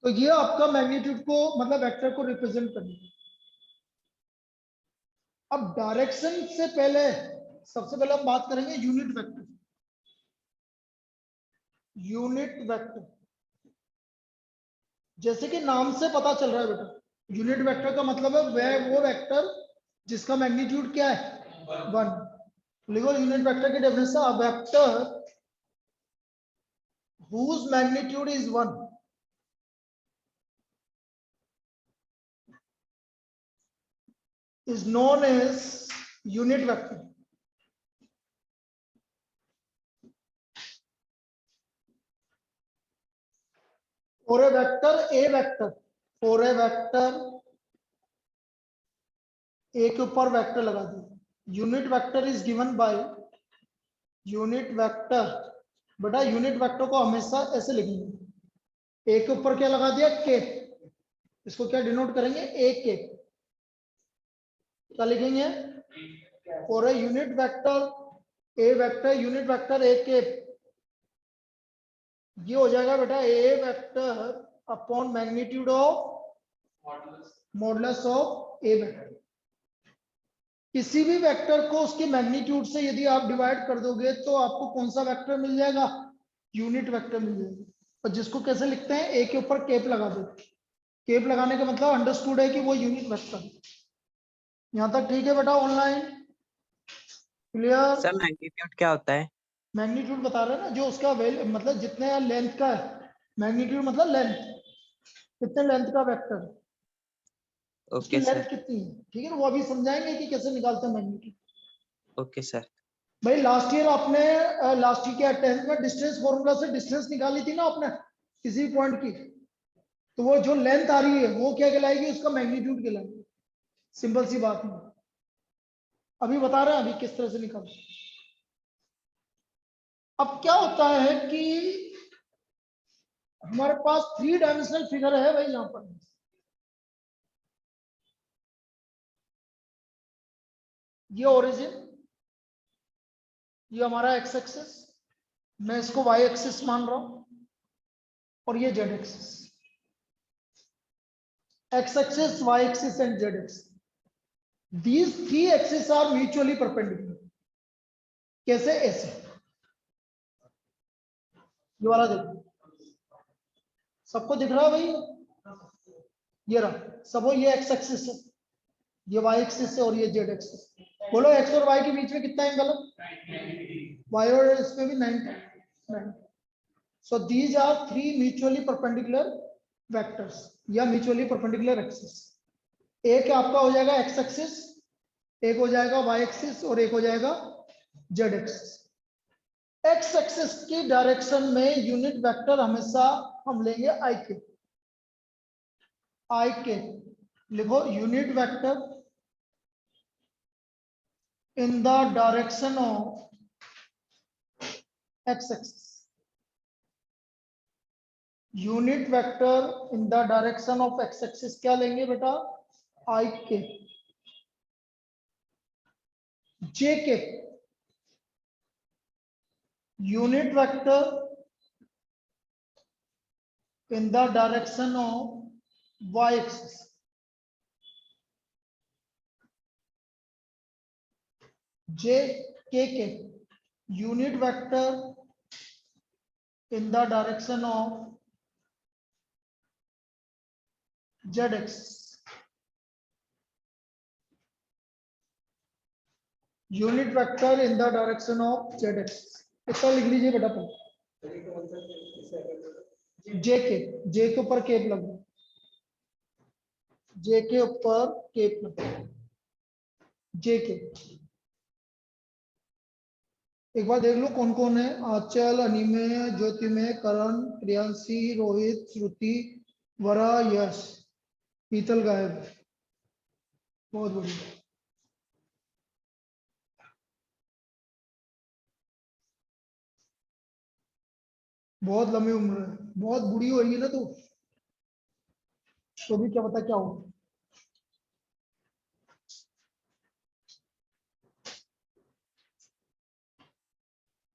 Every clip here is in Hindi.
तो ये आपका मैग्नीट्यूड को मतलब वेक्टर को रिप्रेजेंट करेगा। अब डायरेक्शन से पहले सबसे पहले हम बात करेंगे यूनिट वेक्टर। यूनिट वेक्टर जैसे कि नाम से पता चल रहा है बेटा, यूनिट वेक्टर का मतलब है वह वो वेक्टर जिसका मैग्नीट्यूड क्या है, 1। लिखो यूनिट वेक्टर की definition, a vector whose magnitude is 1 is known as unit vector. For a vector ए के ऊपर वेक्टर लगा दिया, unit vector is given by unit vector. बेटा यूनिट वेक्टर को हमेशा ऐसे लिखेंगे, ए के ऊपर क्या लगा दिया, के। इसको क्या डिनोट करेंगे, ए के। क्या लिखेंगे, for a unit vector A vector unit vector A के, ये हो जाएगा बेटा A vector upon magnitude of modulus of A vector. किसी भी वेक्टर को उसके मैग्नीट्यूड से यदि आप डिवाइड कर दोगे तो आपको कौन सा वेक्टर मिल जाएगा, यूनिट वेक्टर मिल जाएगा। और जिसको कैसे लिखते हैं, ए के ऊपर केप लगा दो। केप लगाने का मतलब अंडरस्टूड है कि वो यूनिट वेक्टर। यहां तक ठीक है बेटा, ऑनलाइन क्लियर। सर मैग्नीट्यूड क्या होता है? मैग्नीट्यूड बता रहे हैं ना, जो उसका वैल्यू मतलब जितने लेंथ का है, मैग्नीट्यूड मतलब लेंथ, कितने लेंथ का वेक्टर, उसकी ओके लेंथ सर। कितनी है, ठीक है ना। वो अभी समझाएंगे कि कैसे निकालते हैं मैग्नीट्यूड। Okay sir. भाई लास्ट ईयर आपने लास्ट ईयर क्या 10th में डिस्टेंस फॉर्मूला से डिस्टेंस निकाली थी ना आपने किसी पॉइंट की, तो वो जो लेंथ आ रही है वो क्या कहलाएगी, उसका मैग्नीट्यूड कहलाएगी। सिंपल सी बात है, अभी बता रहे हैं अभी किस तरह से निकालते हैं। अब क्या होता है कि हमारे पास 3 डायमेंशनल फिगर है भाई यहाँ पर। ये ओरिजिन, ये हमारा एक्स एक्सिस, मैं इसको वाई एक्सिस मान रहा हूं, और ये Z axis. X axis, Y axis and Z axis, these 3 axes are mutually perpendicular। कैसे, ऐसे। ये वाला देखो, सबको दिख रहा है भाई, ये रहा सब, ये एक्स एक्सिस है, ये वाई एक्सिस है, और ये जेड एक्सिस। बोलो एक्स और वाई के बीच में कितना एंगल है, वाई और इसमें भी 90। So these are 3 mutually perpendicular vectors या म्यूचुअली परपेंडिकुलर एक्सिस। एक आपका हो जाएगा एक्स एक्सिस, एक हो जाएगा वाई एक्सिस, और एक हो जाएगा जेड एक्सिस। एक्स एक्सिस की डायरेक्शन में यूनिट वेक्टर हमेशा हम लेंगे आई के। आई के लिखो, unit vector in the direction of x axis. Unit vector in the direction of x axis क्या लेंगे बेटा, आई के। जे के unit vector in the direction of y axis। j k के unit vector in the direction of z axis। Unit vector in the direction of z axis, इतना लिख लीजिए बेटा पहले। जे के ऊपर केप लगा, जे के ऊपर केप लगा, जे के। एक बार देख लो कौन कौन है, आंचल, अनिमेय, ज्योतिमय, करण, प्रियांशी, रोहित, श्रुति, वरा, यश। पीतल गायब, बहुत बढ़िया। बहुत लंबी उम्र है, बहुत बुरी हो रही है ना, तो भी क्या पता क्या हो।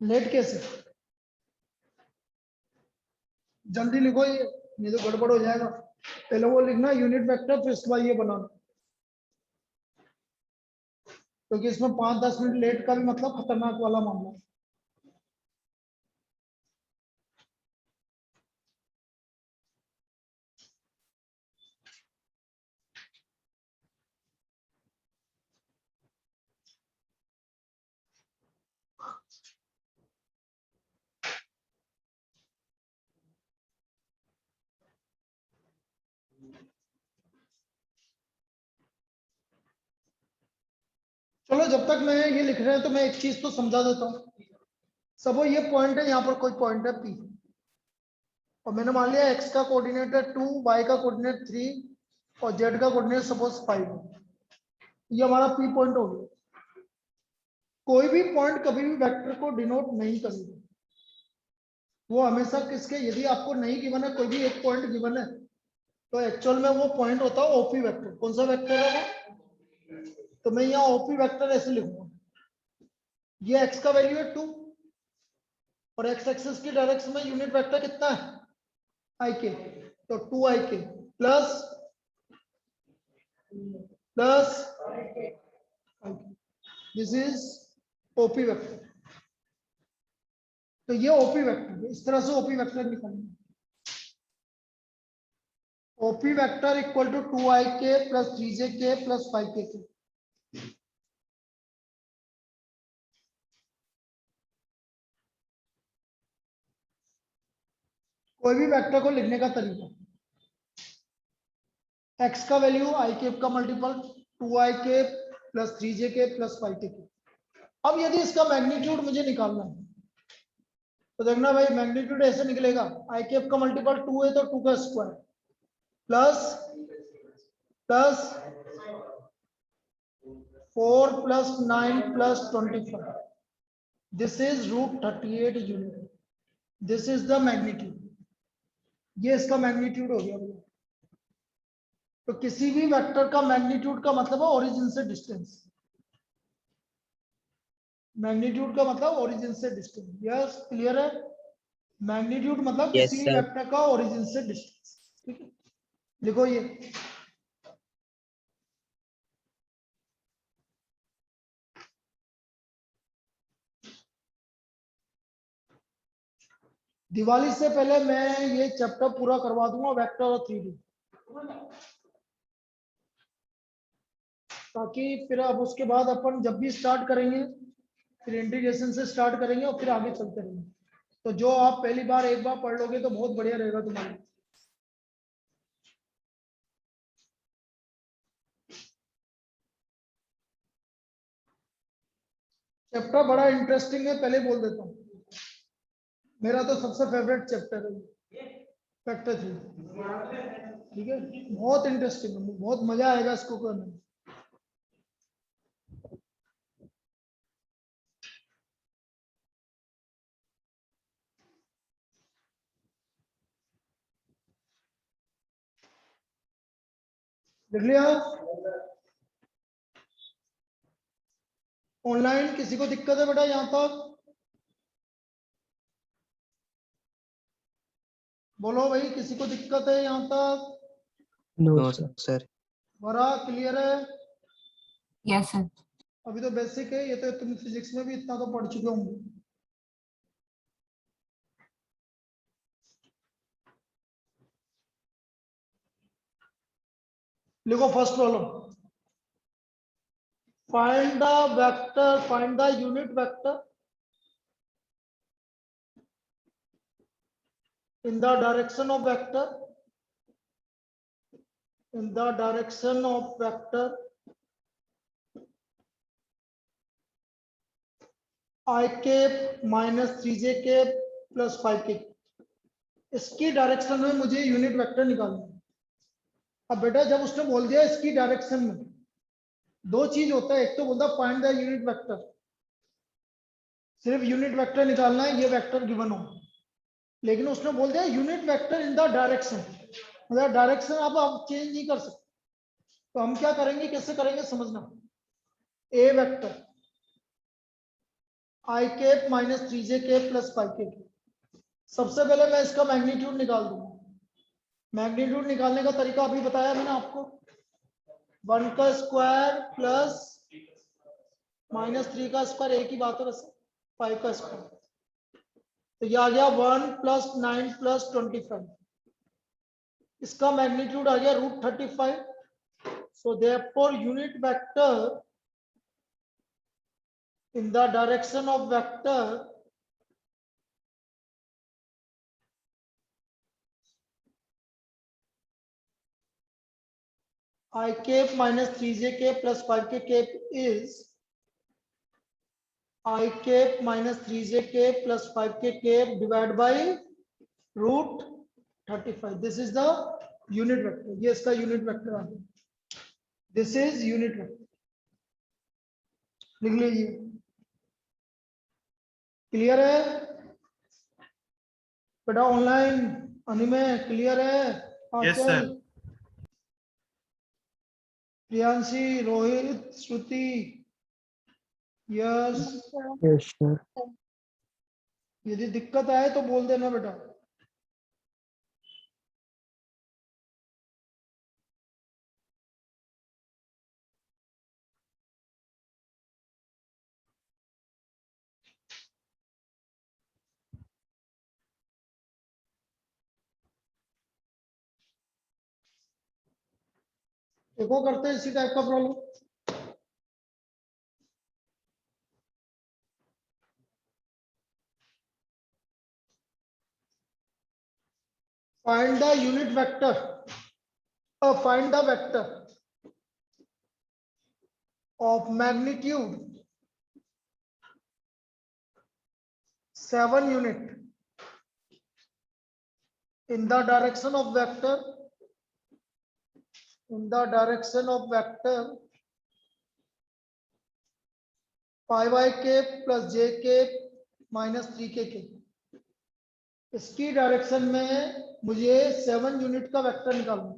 लेट कैसे, जल्दी लिखो ये नहीं तो गड़बड़ हो जाएगा। पहले वो लिखना यूनिट वेक्टर, फिर इसके बाद ये बनाना, क्योंकि इसमें 5-10 मिनट लेट का भी मतलब खतरनाक वाला मामला है। चलो जब तक मैं ये लिख रहे हैं तो मैं एक चीज तो समझा देता हूँ। सबो ये पॉइंट है, यहाँ पर कोई पॉइंट है P, और मैंने मान लिया x का कोऑर्डिनेट है 2, y का कोऑर्डिनेट 3 और z का कोऑर्डिनेट सपोज 5 है। ये हमारा P पॉइंट हो गया। कोई भी पॉइंट कभी भी वेक्टर को डिनोट नहीं करेगा, वो हमेशा किसके, यदि आपको नहीं गिवन है, कोई भी एक पॉइंट गिवन है, तो एक्चुअल में वो पॉइंट होता है ओपी वेक्टर। कौन सा वेक्टर है वो? तो मैं यहाँ ओपी वेक्टर ऐसे लिखूंगा, ये x का वैल्यू है 2 और x एक्सिस की डायरेक्शन में यूनिट वेक्टर कितना है i k, तो 2 i k plus this is OP vector. तो ये ओपी वेक्टर है, इस तरह से ओपी वेक्टर निकालेंगे। OP vector equal to 2ik plus 3jk plus 5k। कोई भी वेक्टर को लिखने का तरीका, x का वैल्यू i केप का multiple 2ik plus 3jk plus 5k। अब यदि इसका मैग्नीट्यूड मुझे निकालना है तो देखना भाई, मैग्नीट्यूड ऐसे निकलेगा, i केप का मल्टीपल 2 है तो 2 का square plus 4 plus 9 plus 25, this is √38 unit. This is the magnitude, ये इसका मैग्नीट्यूड हो गया भैया। तो किसी भी वेक्टर का मैग्नीट्यूड का मतलब है ओरिजिन से डिस्टेंस। मैग्नीट्यूड का मतलब ओरिजिन से डिस्टेंस। यस, क्लियर है? मैग्नीट्यूड मतलब Yes, किसी भी sir. वेक्टर का ओरिजिन से डिस्टेंस। ठीक है, लिखो ये। दिवाली से पहले मैं ये चैप्टर पूरा करवा दूंगा, वेक्टर और 3D, ताकि फिर अब उसके बाद अपन जब भी स्टार्ट करेंगे फिर इंटीग्रेशन से स्टार्ट करेंगे और फिर आगे चलते रहेंगे। तो जो आप पहली बार एक बार पढ़ लोगे तो बहुत बढ़िया रहेगा तुम्हारे लिए। चैप्टर बड़ा इंटरेस्टिंग है, पहले बोल देता हूँ, मेरा तो सबसे फेवरेट चैप्टर है वेक्टर 3। ठीक है, बहुत इंटरेस्टिंग है, बहुत मजा आएगा इसको करने में। देख लिया? ऑनलाइन किसी को दिक्कत है बेटा यहाँ तक? बोलो भाई, किसी को दिक्कत है यहाँ तक? No, sir. बड़ा क्लियर है? Yes sir. अभी तो बेसिक है, ये तो तुम फिजिक्स में भी इतना तो पढ़ चुके होंगे। लिखो first problem, find the vector, find the unit vector in the direction of vector, in the direction of vector I cap minus 3j cap plus 5k। इसकी डायरेक्शन में मुझे यूनिट वेक्टर निकालना है। अब बेटा जब उसने बोल दिया इसकी डायरेक्शन में, दो चीज होता है, एक तो बोलता फाइंड द यूनिट वेक्टर, सिर्फ यूनिट वेक्टर निकालना है, ये वेक्टर गिवन हो, लेकिन उसने बोल दिया unit vector in the direction, मतलब डायरेक्शन आप चेंज नहीं कर सकते। तो हम क्या करेंगे, कैसे करेंगे समझना। A vector i cap minus 3j cap plus 5k। सबसे पहले मैं इसका मैग्नीट्यूड निकाल दूंगा, मैग्नीट्यूड निकालने का तरीका अभी बताया मैंने आपको, 1 का स्क्वायर प्लस -3 का स्क्वायर, एक ही बात है वैसे, 5 का स्क्वायर। तो ये आ गया 1 + 9 + 25, इसका मैग्नीट्यूड आ गया √35। So therefore unit vector in the direction of vector I cap minus 3j cap plus 5k cap is I cap minus 3j cap plus 5k cap divided by √35. This is the unit vector. ये इसका unit vector आ गया. This is unit vector. लिख लीजिए. क्लियर है बेटा? ऑनलाइन अनिमे क्लियर है? Yes, sir. प्रियांशी, रोहित, श्रुति, यस. Yes, sir. यदि दिक्कत आए तो बोल देना बेटा. देखो करते हैं इसी टाइप का problem. Find the unit vector. Find the vector of magnitude 7 unit in the direction of vector 5i cap plus j cap minus 3k cap. इसकी डायरेक्शन में मुझे 7 यूनिट का वेक्टर निकालना है.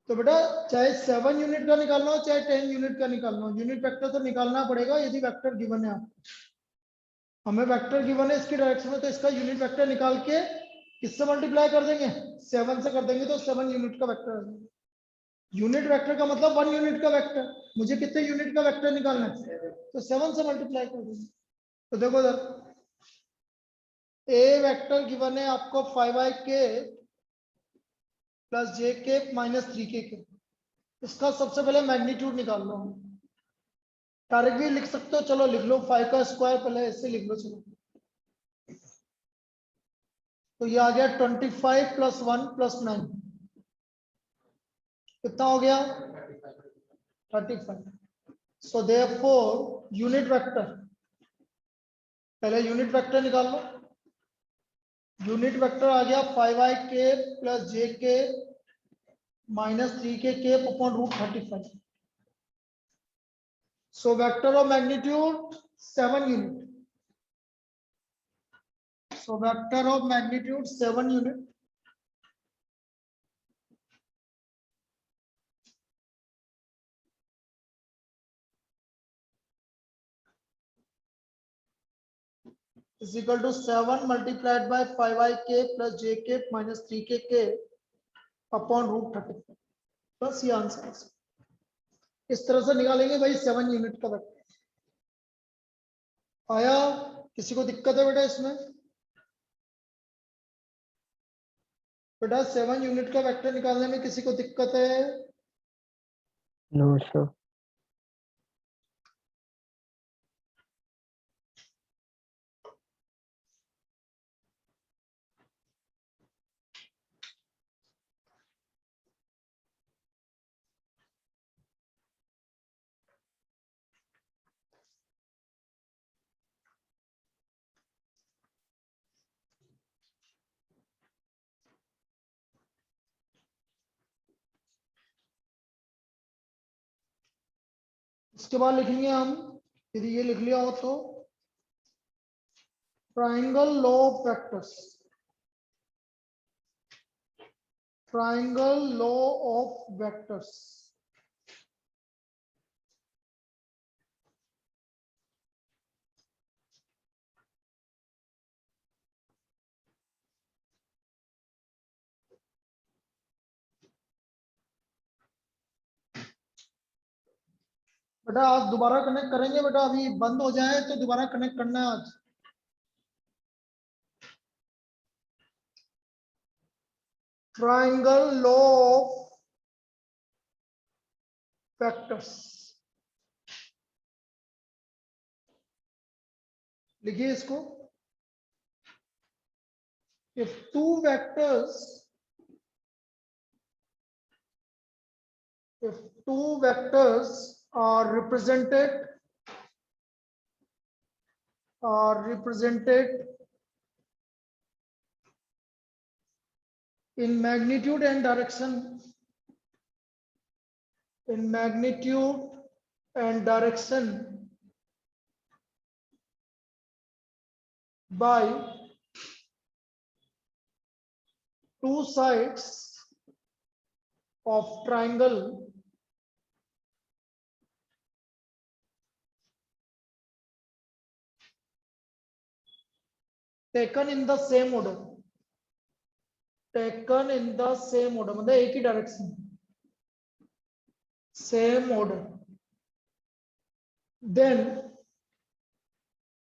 तो बेटा चाहे 7 यूनिट का निकालना हो चाहे 10 यूनिट का निकालना हो, यूनिट वेक्टर तो निकालना पड़ेगा यदि वेक्टर गिवन है आपको. हमें वेक्टर गिवन है इसकी डायरेक्शन में, तो इसका यूनिट वेक्टर निकाल के किससे मल्टीप्लाई कर देंगे? 7 से कर देंगे तो 7 यूनिट का वेक्टर आ जाएगा. यूनिट वेक्टर का मतलब 1 यूनिट का वेक्टर. मुझे कितने यूनिट का वेक्टर निकालना है? तो 7 से मल्टीप्लाई कर देंगे. तो देखो इधर ए वेक्टर गिवन है आपको 5i के प्लस जे के माइनस 3k के. इसका सबसे पहले मैग्नीट्यूड निकाल लो. डायरेक्ट भी लिख सकते हो, चलो लिख लो 5 का स्क्वायर, पहले ऐसे लिख लो. चलो तो ये आ गया 25 + 1 + 9, कितना हो गया? 35. सो देयरफॉर यूनिट वेक्टर, पहले यूनिट वेक्टर निकाल लो. यूनिट वेक्टर आ गया 5i के प्लस जे के माइनस 3k के upon √35. So vector of magnitude 7 unit. So vector of magnitude 7 unit. Is equal to 7 multiplied by 5i k plus j k minus 3k k upon √35. बस ये आंसर है. इस तरह से निकालेंगे भाई 7 यूनिट का वेक्टर. आया? किसी को दिक्कत है बेटा इसमें? बेटा 7 यूनिट का वेक्टर निकालने में किसी को दिक्कत है? No, sir. इसके बाद लिखेंगे हम, यदि ये लिख लिया हो तो, triangle law of vectors. Triangle law of vectors. बेटा आज दोबारा कनेक्ट करेंगे बेटा, अभी बंद हो जाए तो दोबारा कनेक्ट करना है आज। ट्राइंगल लॉ ऑफ वेक्टर्स, लिखिए इसको। If two vectors, if two vectors are represented in magnitude and direction, by two sides of triangle taken in the same order, मतलब एक ही direction, same order, then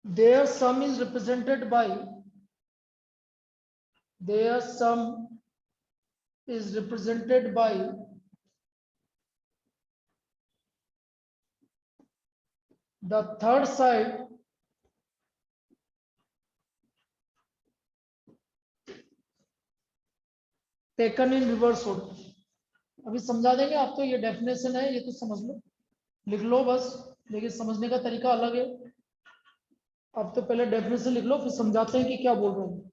their sum is represented by the third side taken in reverse order। अभी समझा देंगे आप, तो ये डेफिनेशन है, ये तो समझ लो, लिख लो बस, लेकिन समझने का तरीका अलग है। अब तो पहले डेफिनेशन लिख लो, फिर समझाते हैं कि क्या बोल रहे हैं।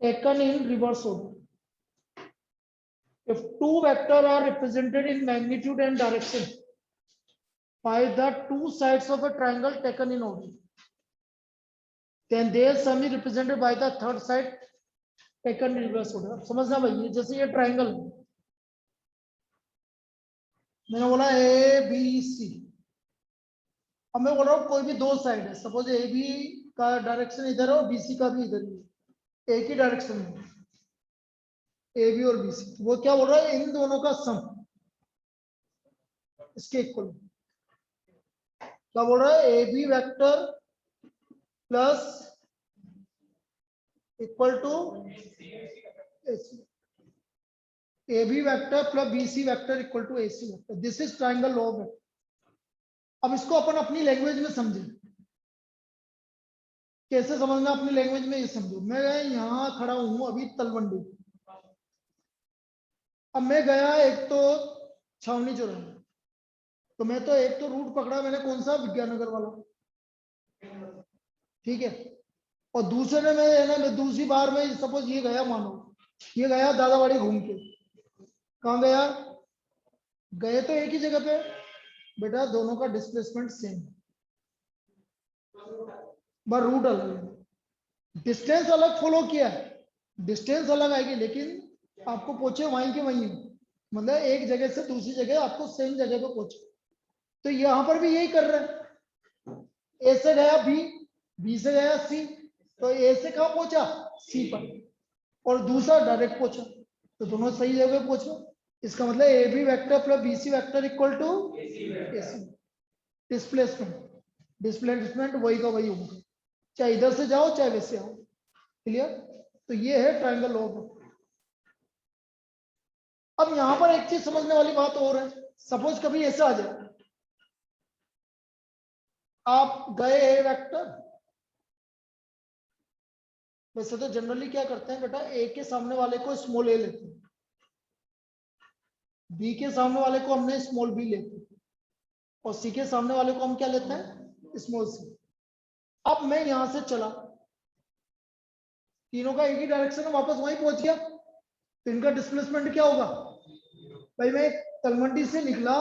Taken in reverse order, if two vector are represented in magnitude and direction by the two sides of a triangle taken in order, then their sum is represented by the third side taken in reverse order। समझना भाई, ये जैसे ये ट्राइंगल, मैंने बोला ए बी सी, अब मैं बोल रहा हूँ कोई भी दो साइड है, सपोज ए बी का डायरेक्शन इधर है और बीसी का भी इधर ही, एक ही डायरेक्शन में ए बी और बी सी, वो क्या बोल रहा है, इन दोनों का सम इसके इक्वल। क्या बोल रहा है, A B vector plus equal to A B vector plus B C vector equal to A C vector, this is triangle law of. अब इसको अपन अपनी लैंग्वेज में समझे, कैसे समझना अपनी लैंग्वेज में, ये समझो। मैं यहाँ खड़ा हूं अभी तलवंडी, अब मैं गया एक तो छावनी चौराहा, तो मैं तो एक तो रूट पकड़ा मैंने, कौन सा, विज्ञाननगर वाला, ठीक है। और दूसरे में मैं दूसरी बार में सपोज ये गया, मानो ये गया दादावाड़ी घूम के, कहाँ गया, गए तो एक ही जगह पे, बेटा दोनों का डिस्प्लेसमेंट सेम, बस रूट अलग है, डिस्टेंस अलग फॉलो किया है, डिस्टेंस अलग आएगी, लेकिन आपको पहुंचे वहीं के वहीं, मतलब एक जगह से दूसरी जगह आपको सेम जगह पे पहुंचे। तो यहां पर भी यही कर रहे हैं, ए से गया बी, बी से गया सी, तो ए से कहां पहुंचा, सी पर, और दूसरा डायरेक्ट पहुंचा, तो दोनों सही जगह पहुंचा। इसका मतलब A B vector plus B C vector equal to A C. Displacement वही का वही होगा, चाहे इधर से जाओ चाहे वैसे आओ, क्लियर। तो ये है ट्राइंगल लॉ ऑफ। अब यहां पर एक चीज समझने वाली बात और है, सपोज कभी ऐसा आ जाए, आप गए ए वेक्टर, वैसे तो जनरली क्या करते हैं बेटा, ए के सामने वाले को स्मॉल ए लेते हैं, बी के सामने वाले को हमने स्मॉल बी लेते हैं, और सी के सामने वाले को हम क्या लेते हैं, स्मॉल सी। अब मैं यहां से चला, तीनों का एक ही डायरेक्शन में, वापस वहीं पहुंच गया, तो इनका डिस्प्लेसमेंट क्या होगा भाई, मैं तलवंडी से निकला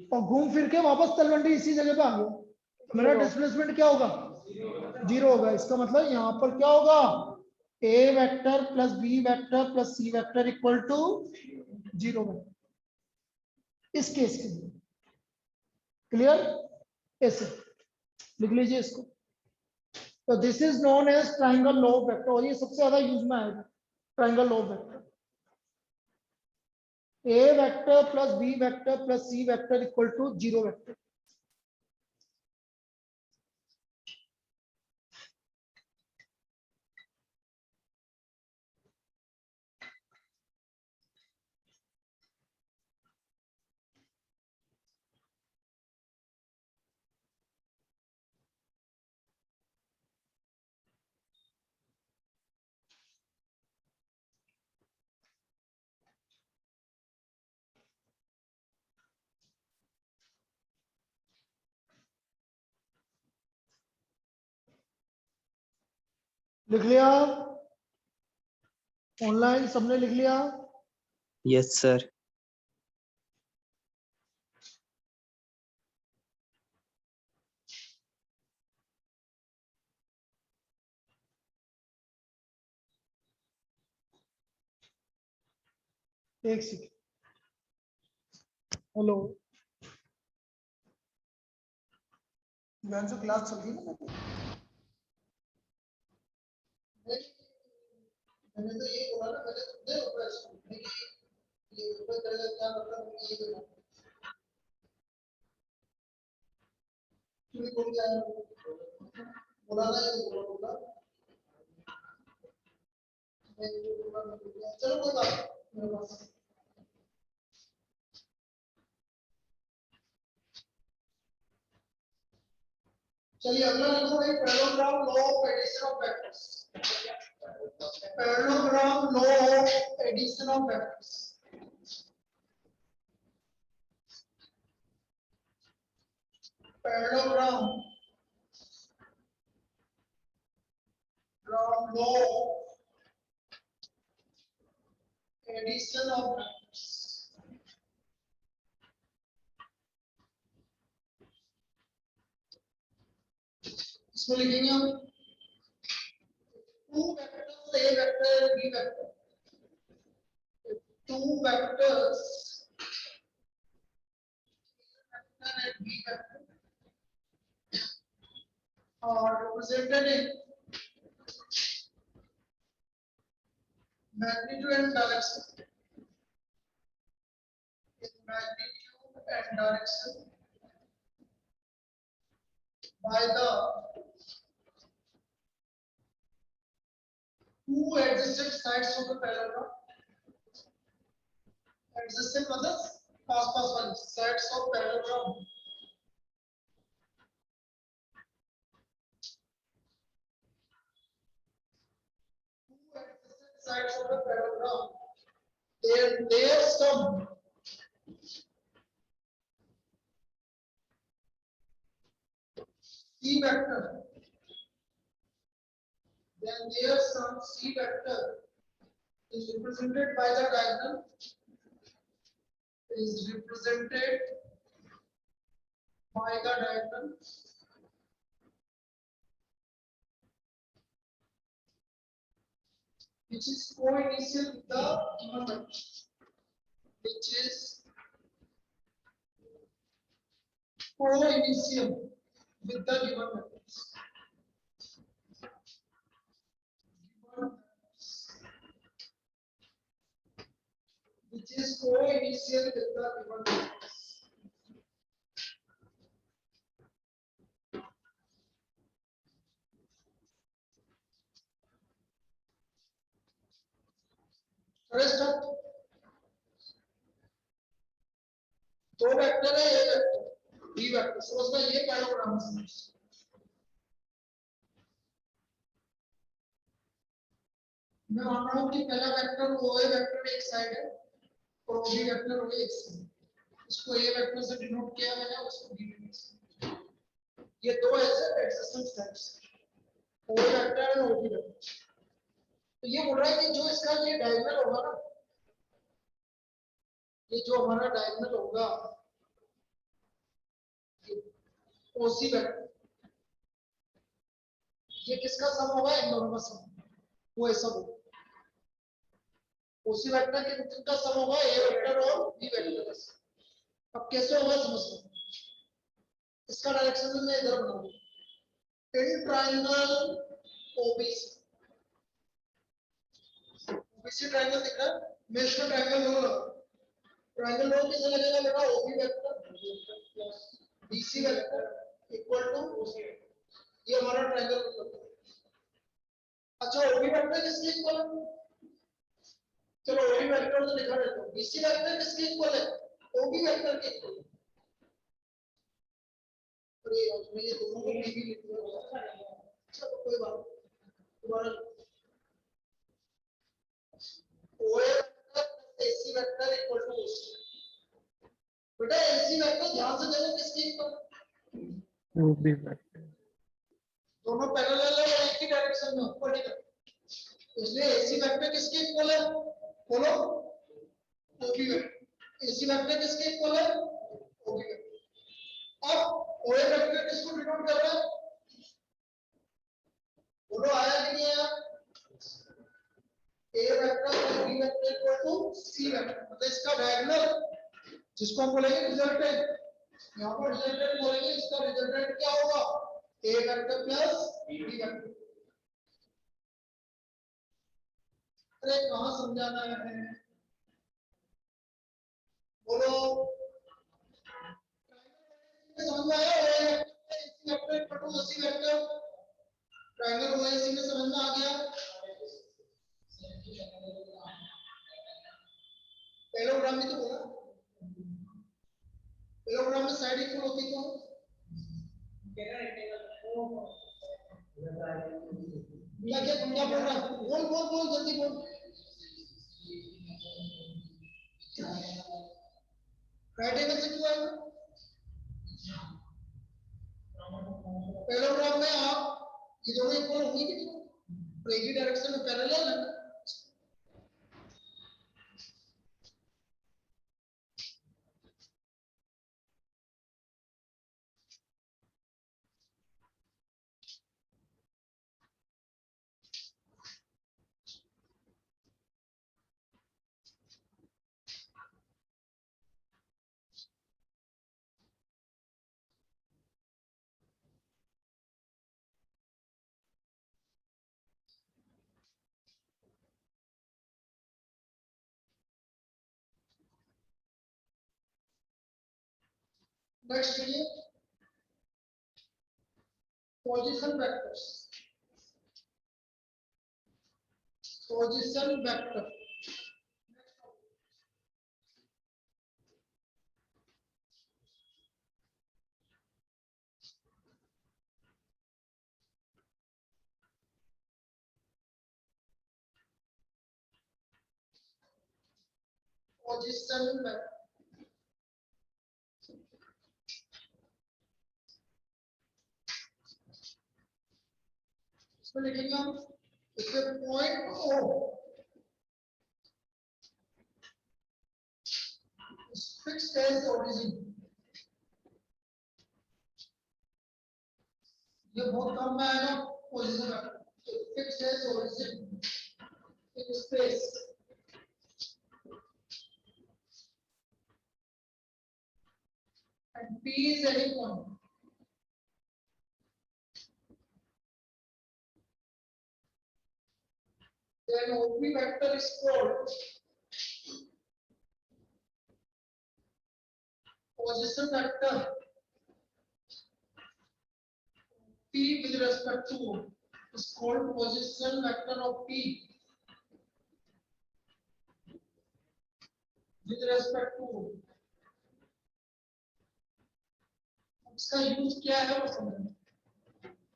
और घूम फिर के वापस तलवंडी इसी जगह पे आ गया, तो मेरा डिस्प्लेसमेंट क्या होगा, जीरो होगा। इसका मतलब यहाँ पर क्या होगा, A vector plus B vector plus C vector equal to zero, इस केस के लिए, क्लियर। ऐसे लिख लीजिए इसको। तो this is known as triangle law of vector, और ये सबसे ज्यादा यूज में आएगा, triangle law of vector. A vector plus B vector plus C vector equal to 0 vector. लिख लिया? ऑनलाइन सबने लिख लिया? Yes, sir. एक सेकंड। हेलो, क्लास चल रही है ना? मैंने तो ये बोला ना, मैंने तो दे प्रश्न ये ऊपर करेगा क्या मतलब ये बोला क्यों बोल जाए बोला ना ये बोला मैं ये बोला चलो कोई बात नहीं मेरे पास। चलिए अगला लिखो भाई, parallelogram law of addition of vectors. Parallelogram law of addition of vectors. Parallelogram law of addition of vectors. इसको लिखेंगे हम two vectors A vector B vector, two vectors and b vector are represented in magnitude and direction, in magnitude and direction by the two adjacent sides of the parallelogram. Adjacent मतलब पास-पास वाले sides of parallelogram. Two adjacent sides of the parallelogram. Their sum C vector. Then their sum C vector is represented by the diagonal. Is represented by the diagonal which is co-initial with the given vector, which is co-initial with the given vectors. Which is co-initial with the given vectors. Rest up. दो वेक्टर है, ए वेक्टर बी वेक्टर, समझ में ये पैराग्राम समझ। मैं मान रहा हूँ कि पहला वेक्टर ओ ए वेक्टर एक साइड है और ओ बी वेक्टर ओ एक साइड। इसको ए वेक्टर से डिनोट किया मैंने, उसको बी वेक्टर से। ये दो ऐसे एडजेसेंट साइड्स ओ वेक्टर और ओ बी वेक्टर। तो ये बोल रहा है कि जो इसका ये डायगोनल होगा ना, ये जो हमारा डायगोनल होगा ओसी वेक्टर, ये किसका सम होगा? इन दोनों का सम। वो ऐसा होगा ओसी वेक्टर के किनका सम होगा? ए वेक्टर और बी वेक्टर का सम। अब कैसे होगा समझो, इसका डायरेक्शन में इधर बनाऊंगा in triangle OBC. OBC triangle दिख रहा है, मैं इसका ट्रायंगल लूंगा ट्रायंगल लो किसे लगेगा बेटा OB vector BC vector equal to ये हमारा ट्रायंगल है। अच्छा ओबी वेक्टर किसके इक्वल है? चलो ओबी वेक्टर तो लिखा देता हूं बीसी वेक्टर किसके इक्वल है? ओबी वेक्टर के इक्वल। अरे मैं ये दोनों को भी लिख दिया। चलो कोई बात दोबारा OA vector AC vector equal to OC. बेटा एसी वेक्टर ध्यान से देखो किसके इक्वल? ओबी वेक्टर दोनों पैरेलल है और एक ही डायरेक्शन में ऊपर की तरफ, इसलिए एसी वेक्टर किसके इक्वल है? बोलो ओबी वेक्टर। एसी वेक्टर किसके इक्वल है? ओबी वेक्टर। अब ओए वेक्टर किसको डिनोट कर रहा है? बोलो आया कि नहीं आया? ए वेक्टर और B vector equal to C vector, मतलब इसका डायगोनल जिसको हम बोलेंगे रिजल्टेंट, यहाँ पर रिजल्टेंट बोलेंगे, इसका रिजल्टेंट क्या होगा? A vector plus B vector. अरे कहाँ समझाना है? बोलो समझ में आया? OA vector equal to C vector, triangle OAC में समझ में आ गया? पैरेललोग्राम भी तो बोला, पैरेललोग्राम में साइड इक्वल होती तो क्या क्या पंगा पड़ रहा है? बोल बोल बोल जल्दी बोल। राइट एंगल से क्यों आएगा? पैरेललोग्राम में आप ये दोनों इक्वल होंगे कि नहीं? और एक ही डायरेक्शन में पैरेलल है ना? नेक्स्ट ये position vectors, position vector position vector इसको लिखेंगे हम, इसके point O fixed as origin, ये बहुत कम में आएगा position vector. Fixed as origin in space and P is any point, then OP vector is called position vector P with respect to O is called position vector of P with respect to O। इसका यूज क्या है वो समझना,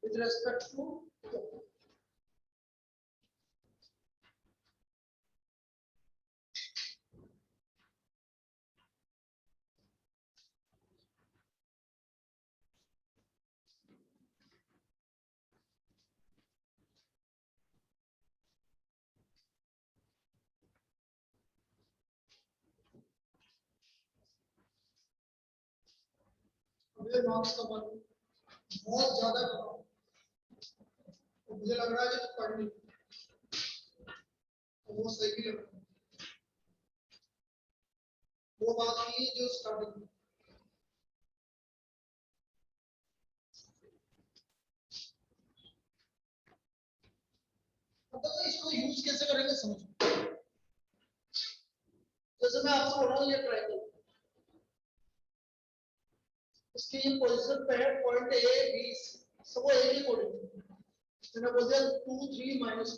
with respect to O। अगले मार्क्स का बन बहुत ज्यादा करो, तो मुझे लग रहा है कि पढ़नी तो वो सही भी लग रहा है, वो बात की जो स्टार्टिंग में मतलब इसको यूज कैसे करेंगे समझो। जैसे मैं आपसे बोल रहा हूँ ये ट्रायंगल, इसकी ये पोजीशन पे है पॉइंट ए बी सब एक ही कोऑर्डिनेट, मैंने बोल दिया 2 3 -2,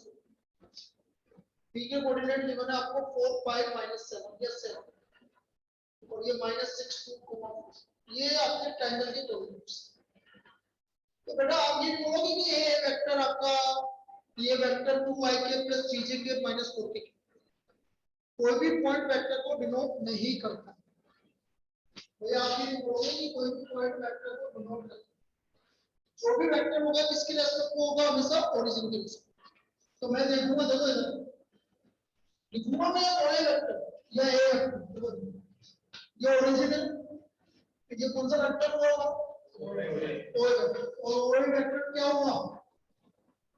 बी के कोऑर्डिनेट गिवन है आपको 4 5 -7 या 7 और ये -6 2, ये आपके ट्रायंगल के कोऑर्डिनेट्स। तो बेटा आप ये बोलोगे कि ये वेक्टर आपका ये वेक्टर 2y के प्लस 3j के माइनस 4 के कोई भी पॉइंट वेक्टर को डिनोट नहीं करता। भैया आप ये बोलोगे कि कोई भी पॉइंट वेक्टर को डिनोट करता, जो भी वेक्टर होगा किसके रेस्पेक्ट में होगा, हमेशा ओरिजिन के रेस्पेक्ट। तो मैं देखूंगा, देखो इधर लिखूंगा मैं y वेक्टर या a वेक्टर, ये ओरिजिन है, ये कौन सा वेक्टर होगा, और वेक्टर क्या हुआ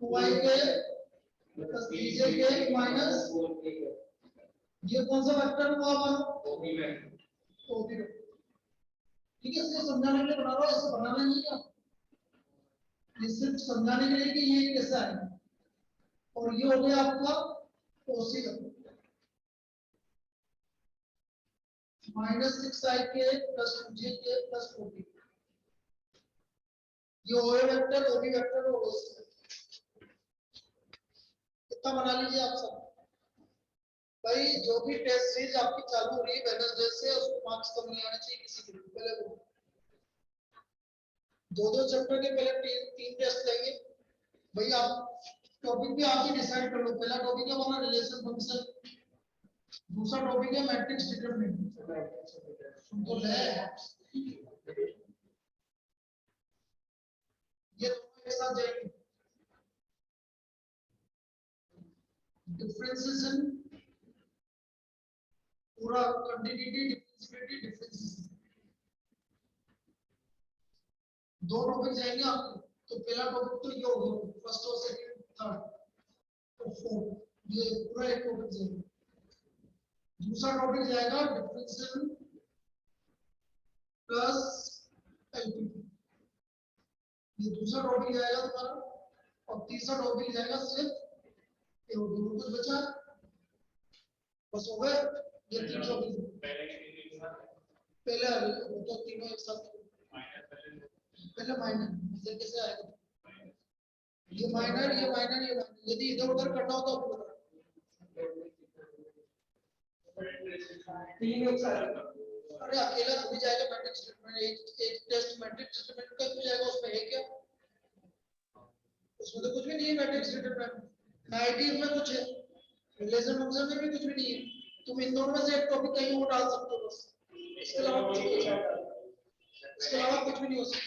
2y के प्लस 3j के माइनस, ये कौन सा वेक्टर हुआ हमारा ओबी वेक्टर। ठीक है, इसलिए समझाने के लिए बना रहा हूं, इसे बनाना नहीं है, ये सिर्फ समझाने के लिए कि ये कैसा है। और ये हो गया आपका ओसी वेक्टर -6i के प्लस 2j के प्लस 4b, ये ओए वेक्टर ओबी वेक्टर और ओसी वेक्टर कितना बना लीजिए आप सब। भाई जो भी टेस्ट सीरीज आपकी चालू हो रही है वेडनेसडे से, उसको मार्क्स कम नहीं आने चाहिए किसी के भी। पहले वो दो चैप्टर के पहले तीन टेस्ट लेंगे। भाई आप टॉपिक भी आप ही डिसाइड कर लो, पहला टॉपिक है हमारा रिलेशन फंक्शन, दूसरा टॉपिक है मैट्रिक्स डिटरमिनेंट। सुन तो ले, ये दोनों एक साथ जाएंगे। डिफरेंसेस इन पूरा कंटिन्यूटी डिफरेंशिएबिलिटी डिफरेंसेस, दो टॉपिक जाएंगे आपके। तो पहला टॉपिक तो ये हो गया, फर्स्ट और सेकंड थर्ड और फोर्थ, ये पूरा एक टॉपिक जाएगा। दूसरा टॉपिक जाएगा डिफरेंशियल प्लस एलपीटी, ये दूसरा टॉपिक जाएगा तुम्हारा। और तीसरा टॉपिक जाएगा सिर्फ कुछ बचा बस हो गए ये तीन टॉपिक। पहले वो तो तीनों एक साथ, पहले माइनर कैसे आएगा, ये माइनर ये माइनर ये माइनर, यदि इधर उधर करना हो तो आपको बता तीन एक साथ। अरे अकेला थोड़ी जाएगा मैट्रिक्स डिटरमिनेंट, एक टेस्ट मैट्रिक्स डिटरमिनेंट का क्यों जाएगा, उसमें है क्या, उसमें तो कुछ भी नहीं है मैट्रिक्स डिटरमिनेंट। नाइटी में कुछ है, रिलेशन फंक्शन में भी कुछ भी नहीं है। तुम इन दोनों में से एक टॉपिक कहीं और डाल सकते हो बस, इसके अलावा कुछ नहीं है, इसके अलावा कुछ भी नहीं हो सकता।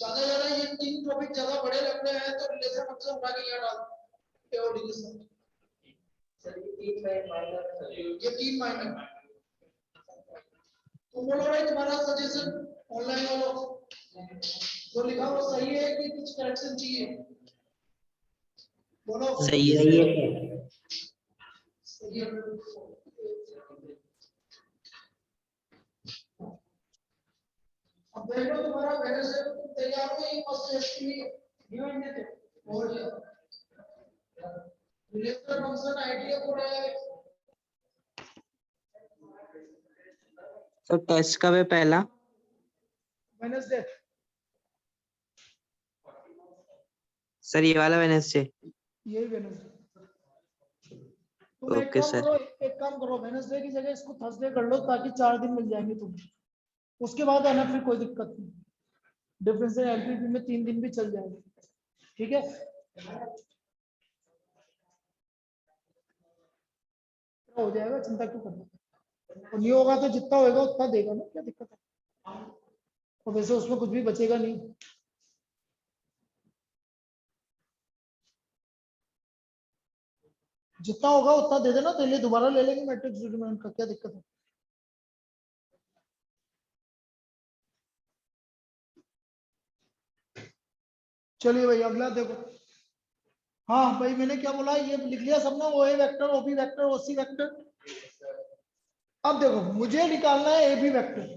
ज्यादा ये तीन टॉपिक ज्यादा बड़े लग रहे हैं तो रिलेशन फंक्शन उठा के यहाँ डाल दो और डिवीजन। सर ये तीन माइनर तो बोलो भाई तुम्हारा सजेशन ऑनलाइन वालों जो लिखा वो सही है कि कुछ करेक्शन चाहिए, बोलो सही है। सही है। अब देखो तुम्हारा वेडनेसडे को तुम तैयार हो, ये फर्स्ट टेस्ट के लिए गिवन देते और रिलेशन फंक्शन आइडिया को रहा है। तो टेस्ट कब है पहला, वेडनेसडे सर ये वाला वेडनेसडे? यही वेडनेसडे। तुम ओके सर। एक काम करो वेडनेसडे की जगह इसको थर्सडे कर लो ताकि 4 दिन मिल जाएंगे तुम्हें, उसके बाद आना फिर कोई दिक्कत नहीं, डिफरेंशियल एलपीटी में 3 दिन भी चल जाएगा। ठीक है, हो जाएगा, चिंता क्यों करना, और नहीं होगा तो जितना होगा उतना देगा ना, क्या दिक्कत है, और वैसे उसमें कुछ भी बचेगा नहीं। जितना होगा उतना दे देना, तो लिए दोबारा ले लेंगे मैट्रिक्स डिटरमिनेंट का, क्या दिक्कत है। चलिए भाई अगला देखो। हाँ भाई मैंने क्या बोला, ये लिख लिया सबने, ओ A vector OB vector OC vector. अब देखो मुझे निकालना है ए बी वेक्टर,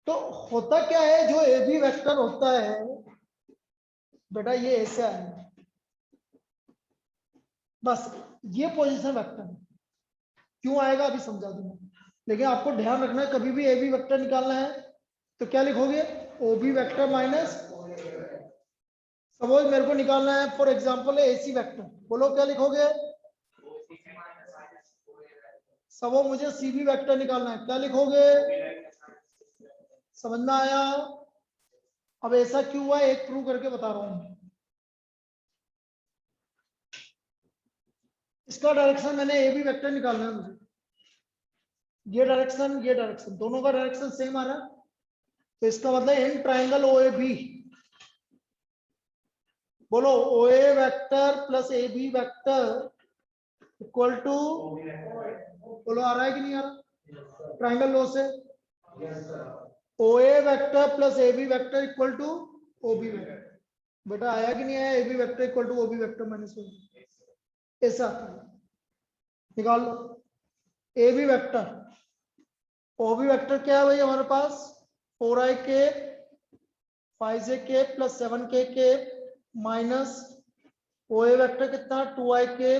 तो होता क्या है जो ए बी वेक्टर होता है बेटा, ये ऐसा है, बस ये पोजीशन वेक्टर है। क्यों आएगा अभी समझा दूंगा, लेकिन आपको ध्यान रखना है कभी भी ए बी वेक्टर निकालना है तो क्या लिखोगे, O B vector minus, suppose मेरे को निकालना है for example A C vector, बोलो क्या लिखोगे, सपोज मुझे सी बी वेक्टर निकालना है, क्या लिखोगे, समझ में आया। अब ऐसा क्यों हुआ एक प्रूव करके बता रहा हूं। इसका डायरेक्शन मैंने ए बी वेक्टर निकालना है मुझे, ये डायरेक्शन दोनों का डायरेक्शन सेम आ रहा है, तो इसका मतलब in triangle O A B, बोलो O A vector plus A B vector equal to, बोलो आ रहा है कि नहीं आ रहा, ट्राइंगल लॉ से O A vector plus A B vector equal to O B vector, बेटा आया कि नहीं आया, A B vector equal to O B vector minus O, ऐसा निकाल लो। A B vector, O B vector क्या है भाई हमारे पास, 4i के 5j के प्लस 7k के माइनस ओ ए वेक्टर कितना 2i के